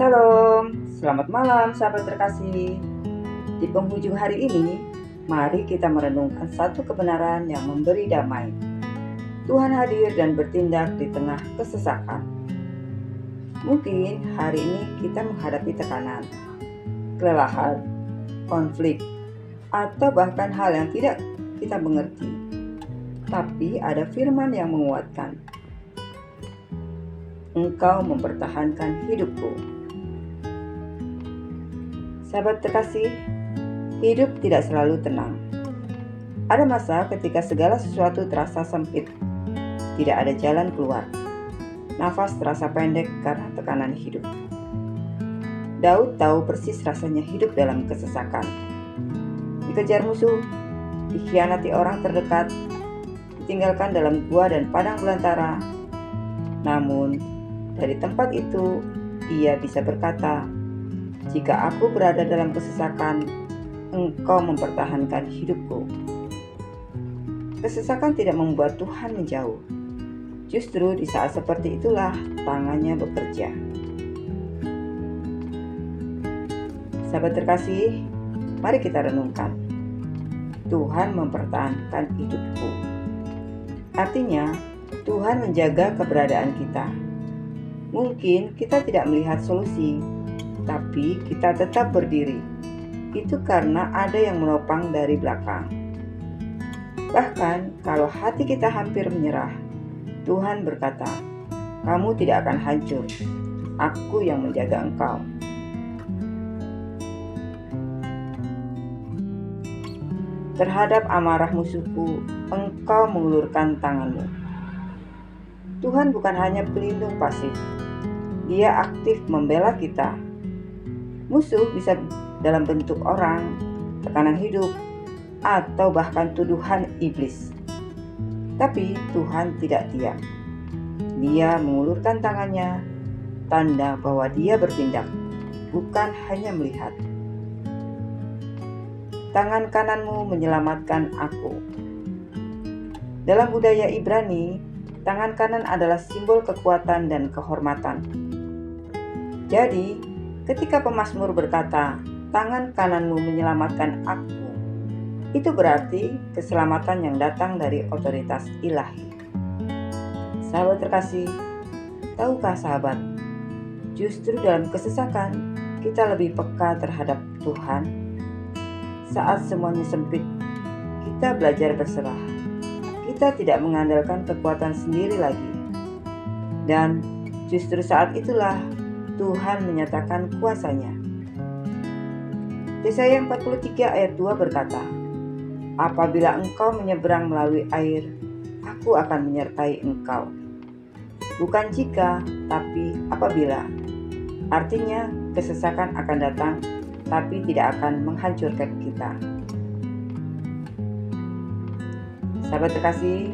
Shalom, selamat malam sahabat terkasih. Di penghujung hari ini, mari kita merenungkan satu kebenaran yang memberi damai. Tuhan hadir dan bertindak di tengah kesesakan. Mungkin hari ini kita menghadapi tekanan, kelelahan, konflik, atau bahkan hal yang tidak kita mengerti. Tapi ada firman yang menguatkan. Engkau mempertahankan hidupku. Sahabat terkasih, hidup tidak selalu tenang. Ada masa ketika segala sesuatu terasa sempit, tidak ada jalan keluar. Nafas terasa pendek karena tekanan hidup. Daud tahu persis rasanya hidup dalam kesesakan. Dikejar musuh, dikhianati orang terdekat, ditinggalkan dalam gua dan padang belantara. Namun, dari tempat itu, ia bisa berkata, "Jika aku berada dalam kesesakan, Engkau mempertahankan hidupku." Kesesakan tidak membuat Tuhan menjauh. Justru di saat seperti itulah tangannya bekerja. Sahabat terkasih, mari kita renungkan. Tuhan mempertahankan hidupku. Artinya, Tuhan menjaga keberadaan kita. Mungkin kita tidak melihat solusi, tapi kita tetap berdiri. Itu karena ada yang menopang dari belakang. Bahkan kalau hati kita hampir menyerah, Tuhan berkata, "Kamu tidak akan hancur. Aku yang menjaga engkau." Terhadap amarah musuhku, Engkau mengulurkan tanganmu. Tuhan bukan hanya pelindung pasif. Dia aktif membela kita. Musuh bisa dalam bentuk orang, tekanan hidup, atau bahkan tuduhan iblis. Tapi Tuhan tidak diam. Dia mengulurkan tangannya, tanda bahwa dia bertindak, bukan hanya melihat. Tangan kananmu menyelamatkan aku. Dalam budaya Ibrani, tangan kanan adalah simbol kekuatan dan kehormatan. Jadi, ketika pemazmur berkata, "Tangan kananmu menyelamatkan aku," itu berarti keselamatan yang datang dari otoritas ilahi. Sahabat terkasih, tahukah sahabat, justru dalam kesesakan kita lebih peka terhadap Tuhan. Saat semuanya sempit, kita belajar berserah. Kita tidak mengandalkan kekuatan sendiri lagi. Dan justru saat itulah Tuhan menyatakan kuasa-Nya. Yesaya 43 ayat 2 berkata, "Apabila engkau menyeberang melalui air, aku akan menyertai engkau." Bukan jika, tapi apabila. Artinya, kesesakan akan datang, tapi tidak akan menghancurkan kita. Sahabat terkasih,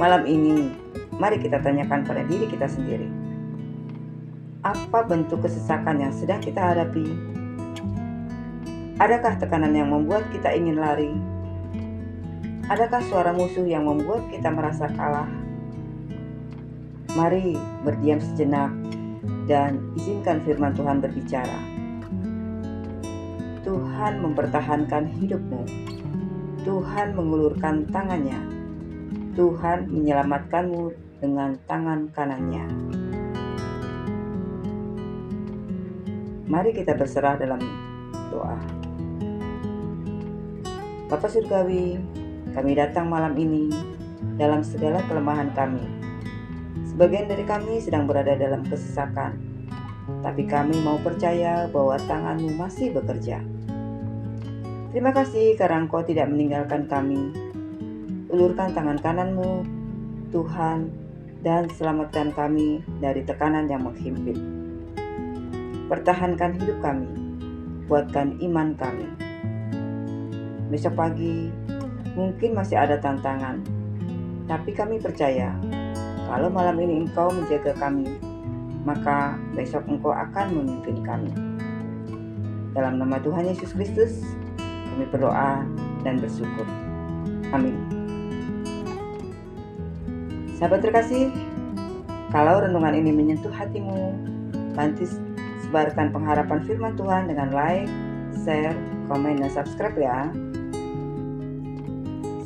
malam ini, mari kita tanyakan pada diri kita sendiri. Apa bentuk kesesakan yang sedang kita hadapi? Adakah tekanan yang membuat kita ingin lari? Adakah suara musuh yang membuat kita merasa kalah? Mari berdiam sejenak dan izinkan firman Tuhan berbicara. Tuhan mempertahankan hidupmu. Tuhan mengulurkan tangannya. Tuhan menyelamatkanmu dengan tangan kanannya. Mari kita berserah dalam doa. Bapa Surgawi, kami datang malam ini dalam segala kelemahan kami. Sebagian dari kami sedang berada dalam kesesakan, tapi kami mau percaya bahwa tangan-Mu masih bekerja. Terima kasih karena Engkau tidak meninggalkan kami. Ulurkan tangan kanan-Mu, Tuhan, dan selamatkan kami dari tekanan yang menghimpit. Pertahankan hidup kami, kuatkan iman kami. Besok pagi mungkin masih ada tantangan, tapi kami percaya kalau malam ini Engkau menjaga kami, maka besok Engkau akan memimpin kami. Dalam nama Tuhan Yesus Kristus, kami berdoa dan bersyukur. Amin. Sahabat terkasih, kalau renungan ini menyentuh hatimu, bantu sebarkan pengharapan firman Tuhan dengan like, share, komen, dan subscribe ya.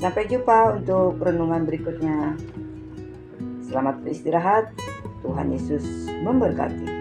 Sampai jumpa untuk renungan berikutnya. Selamat beristirahat. Tuhan Yesus memberkati.